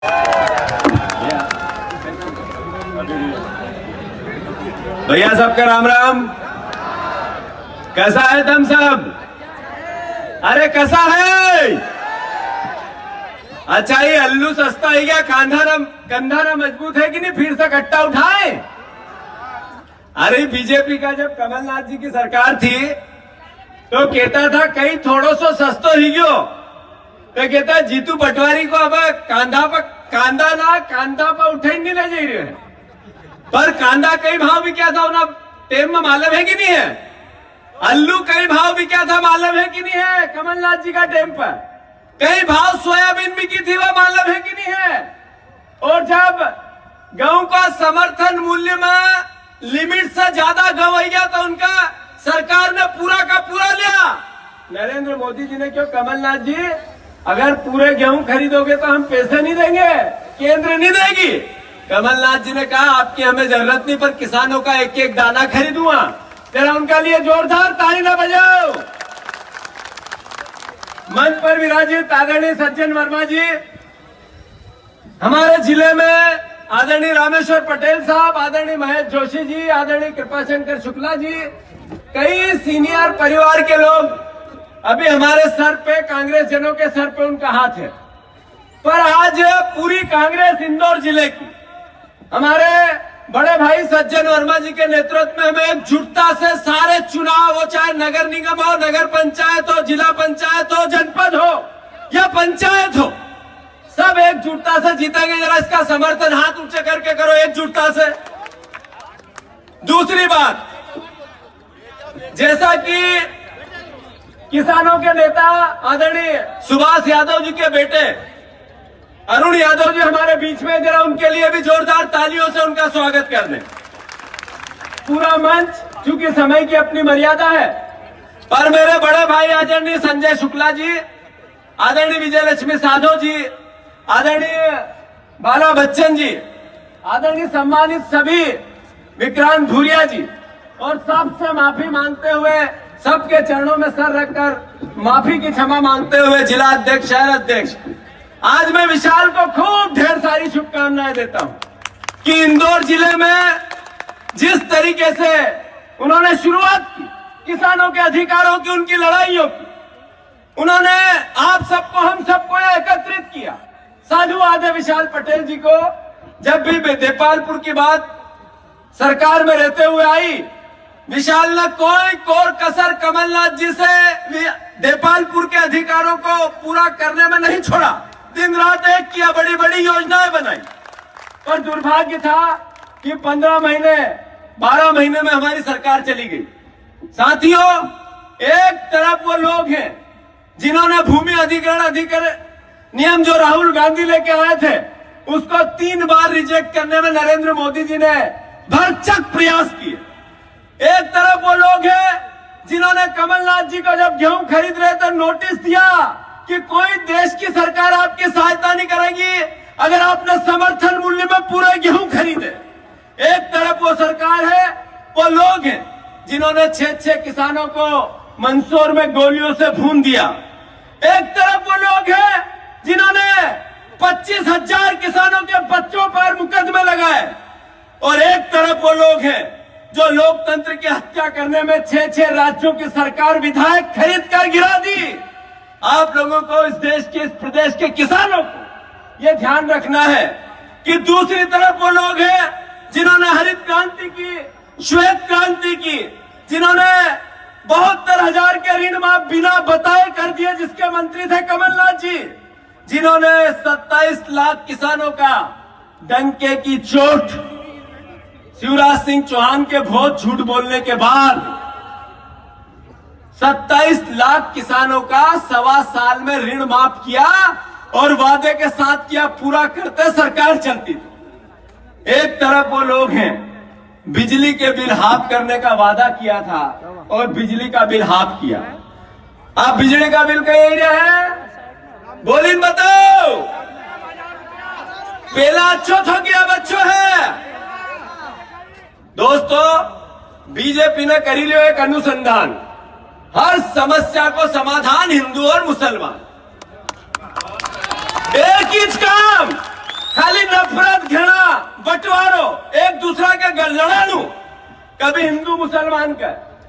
भैया सबका राम राम। कैसा है तुम सब? अरे कैसा है? अच्छा ये अल्लू सस्ता है क्या? कंधा ना मजबूत है कि नहीं? फिर से कट्टा उठाए। अरे बीजेपी का जब कमलनाथ जी की सरकार थी तो कहता था कहीं थोड़ो सो सस्तो ही गयो, तो कहता जीतू पटवारी को अब कांधा पर उठे नहीं ले जा रहे, पर कांधा कई भाव भी क्या था उन्हें टेम में मालूम है कि नहीं है? अल्लू कई भाव भी क्या था मालूम है कि नहीं है? कमलनाथ जी का टेम पर कई भाव सोयाबीन भी की थी वो मालूम है कि नहीं है? और जब गेहूं का समर्थन मूल्य में लिमिट से ज्यादा गेहूं हो गया तो उनका सरकार ने पूरा का पूरा लिया। नरेंद्र मोदी जी ने क्यों? कमलनाथ जी अगर पूरे गेहूं खरीदोगे तो हम पैसे नहीं देंगे, केंद्र नहीं देगी। कमलनाथ जी ने कहा आपकी हमें जरूरत नहीं, पर किसानों का एक एक दाना खरीदूंगा। जरा उनका लिए जोरदार ताली ना बजाओ। मंच पर विराजित आदरणीय सज्जन वर्मा जी, हमारे जिले में आदरणीय रामेश्वर पटेल साहब, आदरणीय महेश जोशी जी, आदरणीय कृपाशंकर शुक्ला जी, कई सीनियर परिवार के लोग अभी हमारे सर पे, कांग्रेस जनों के सर पे उनका हाथ है। पर आज पूरी कांग्रेस इंदौर जिले की हमारे बड़े भाई सज्जन वर्मा जी के नेतृत्व में हमें एकजुटता से सारे चुनाव हो, चाहे नगर निगम हो, नगर पंचायत हो, जिला पंचायत हो, जनपद हो या पंचायत हो, सब एकजुटता से जीतेंगे। जरा इसका समर्थन हाथ ऊंचे करके करो, एकजुटता से। दूसरी बात, जैसा कि किसानों के नेता आदरणीय सुभाष यादव जी के बेटे अरुण यादव जी हमारे बीच में, जरा उनके लिए भी जोरदार तालियों से उनका स्वागत कर दें। पूरा मंच, चूंकि समय की अपनी मर्यादा है, पर मेरे बड़े भाई आदरणीय संजय शुक्ला जी, आदरणीय विजय लक्ष्मी साधो जी, आदरणीय बाला बच्चन जी, आदरणीय सम्मानित सभी विक्रांत भूरिया जी, और सबसे माफी मांगते हुए, सबके चरणों में सर रखकर माफी की क्षमा मांगते हुए जिला अध्यक्ष, शहर अध्यक्ष, आज मैं विशाल को खूब ढेर सारी शुभकामनाएं देता हूं कि इंदौर जिले में जिस तरीके से उन्होंने शुरुआत की किसानों के अधिकारों की, उनकी लड़ाइयों की, उन्होंने आप सबको, हम सबको एकत्रित किया। साधुवाद है विशाल पटेल जी को, जब भी देपालपुर की बात सरकार में रहते हुए आई, विशाल ने कोई कोर कसर कमलनाथ जी से देपालपुर के अधिकारों को पूरा करने में नहीं छोड़ा। दिन रात एक किया, बड़ी बड़ी योजनाएं बनाई। पर दुर्भाग्य था कि 15 महीने 12 महीने में हमारी सरकार चली गई। साथियों, एक तरफ वो लोग हैं जिन्होंने भूमि अधिग्रहण नियम जो राहुल गांधी लेके आए थे, उसको 3 बार रिजेक्ट करने में नरेंद्र मोदी जी ने भरसक प्रयास किए। एक तरफ वो लोग हैं जिन्होंने कमलनाथ जी को जब गेहूं खरीद रहे थे नोटिस दिया कि कोई देश की सरकार आपकी सहायता नहीं करेगी अगर आपने समर्थन मूल्य में पूरे गेहूं खरीदे। एक तरफ वो सरकार है, वो लोग हैं जिन्होंने 6 किसानों को मंदसौर में गोलियों से भून दिया। एक तरफ वो लोग हैं जिन्होंने 25,000 किसानों के बच्चों पर मुकदमे लगाए, और एक तरफ वो लोग हैं जो लोकतंत्र की हत्या करने में 6 राज्यों की सरकार विधायक खरीद कर गिरा दी। आप लोगों को, इस देश के, इस प्रदेश के किसानों को यह ध्यान रखना है कि दूसरी तरफ वो लोग हैं जिन्होंने हरित क्रांति की, श्वेत क्रांति की, जिन्होंने 72,000 के ऋण माफ बिना बताए कर दिए, जिसके मंत्री थे कमलनाथ जी, जिन्होंने 27 लाख किसानों का डंके की चोट शिवराज सिंह चौहान के बहुत झूठ बोलने के बाद 27 लाख किसानों का 1.25 साल में ऋण माफ किया, और वादे के साथ किया, पूरा करते सरकार चलती थी। एक तरफ वो लोग हैं बिजली के बिल हाफ करने का वादा किया था और बिजली का बिल हाफ किया। आप बिजली का बिल का एरिया है, बोली बताओ, पहला अच्छो था कि अब अच्छो है? दोस्तों, बीजेपी ने करी लियो एक अनुसंधान, हर समस्या को समाधान हिंदू और मुसलमान, एक ही काम, लड़ाणु, कभी हिंदू मुसलमान का,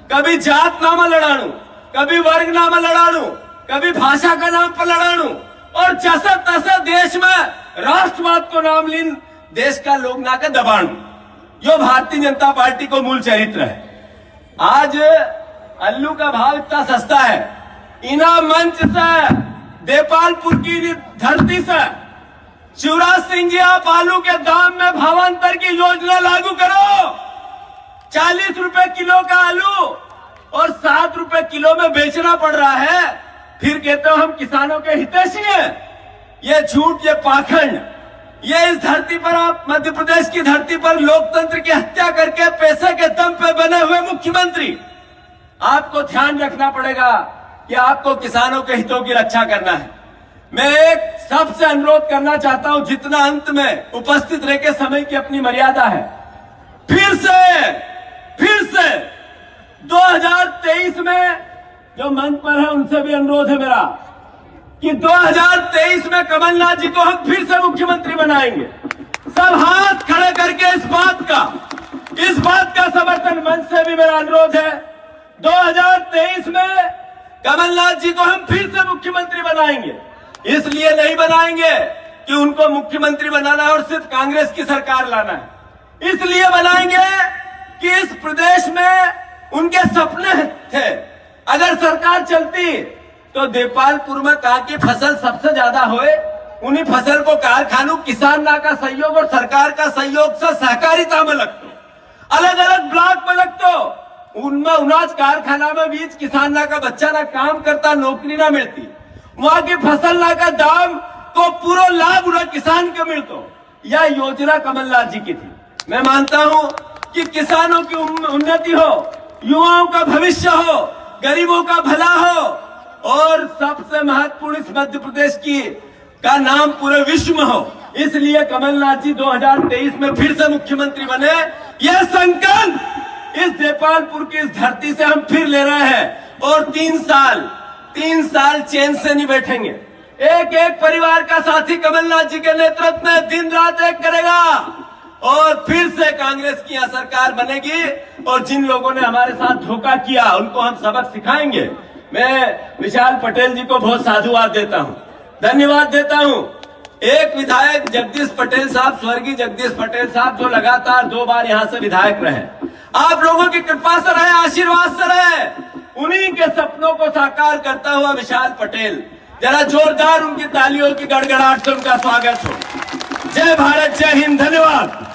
कभी जात नामा लड़ाणु, कभी वर्ग नामा लड़ाणु, कभी भाषा का नाम पर लड़ाणु, और जैसा तैसा देश में राष्ट्रवाद को नाम लीन देश का लोग ना के दबाणु। यो भारतीय जनता पार्टी को मूल चरित्र है। आज आलू का भाव इतना सस्ता है, इना मंच से, देपालपुर की धरती से शिवराज सिंह जी, आप आलू के दाम में भावांतर की योजना लागू करो। 40 रुपए किलो का आलू और 7 रुपए किलो में बेचना पड़ रहा है, फिर कहते हो हम किसानों के हितैषी हैं। ये झूठ, ये पाखंड, ये इस धरती पर, आप मध्य प्रदेश की धरती पर लोकतंत्र की हत्या करके पैसे के दम पे बने हुए मुख्यमंत्री, आपको ध्यान रखना पड़ेगा कि आपको किसानों के हितों की रक्षा करना है। मैं एक सबसे अनुरोध करना चाहता हूं, जितना अंत में उपस्थित रह के समय की अपनी मर्यादा है, फिर से 2023 में जो मंच पर है उनसे भी अनुरोध है मेरा कि 2023 में कमलनाथ जी को हम फिर से मुख्यमंत्री बनाएंगे। सब हाथ खड़े करके इस बात का समर्थन मंच से भी मेरा अनुरोध है। 2023 में कमलनाथ जी को हम फिर से मुख्यमंत्री बनाएंगे। इसलिए नहीं बनाएंगे कि उनको मुख्यमंत्री बनाना है और सिर्फ कांग्रेस की सरकार लाना है, इसलिए बनाएंगे कि इस प्रदेश में उनके सपने थे। अगर सरकार चलती तो देपालपुर में कहा कि फसल सबसे ज्यादा होए, उन्हीं फसल को कारखानों, किसान ना का सहयोग और सरकार का सहयोग से सहकारिता में लगतो, अलग अलग ब्लॉक में लगतो, उनमें अनाज कारखाना में बीच किसान ना का बच्चा ना काम करता, नौकरी ना मिलती, वहां की फसल ना का दाम को पूरा लाभ उन्हें किसान को मिलतो। यह योजना कमलनाथ जी की थी। मैं मानता हूं कि किसानों की उन्नति हो, युवाओं का भविष्य हो, गरीबों का भला हो, और सबसे महत्वपूर्ण इस मध्य प्रदेश का नाम पूरे विश्व में हो। इसलिए कमलनाथ जी 2023 में फिर से मुख्यमंत्री बने। यह संकल्प इस देपालपुर की इस धरती से हम फिर ले रहे हैं, और 3 साल चैन से नहीं बैठेंगे। एक एक परिवार का साथी कमलनाथ जी के नेतृत्व में दिन रात एक करेगा, और फिर से कांग्रेस की यहां सरकार बनेगी। और जिन लोगों ने हमारे साथ धोखा किया उनको हम सबक सिखाएंगे। मैं विशाल पटेल जी को बहुत साधुवाद देता हूं, धन्यवाद देता हूं। एक विधायक जगदीश पटेल साहब, स्वर्गीय जगदीश पटेल साहब, जो लगातार 2 बार यहां से विधायक रहे, आप लोगों की कृपा से रहे, आशीर्वाद से रहे, उन्हीं के सपनों को साकार करता हुआ विशाल पटेल, जरा जोरदार उनकी तालियों की गड़गड़ाहट से उनका स्वागत हो। जय भारत, जय हिंद, धन्यवाद।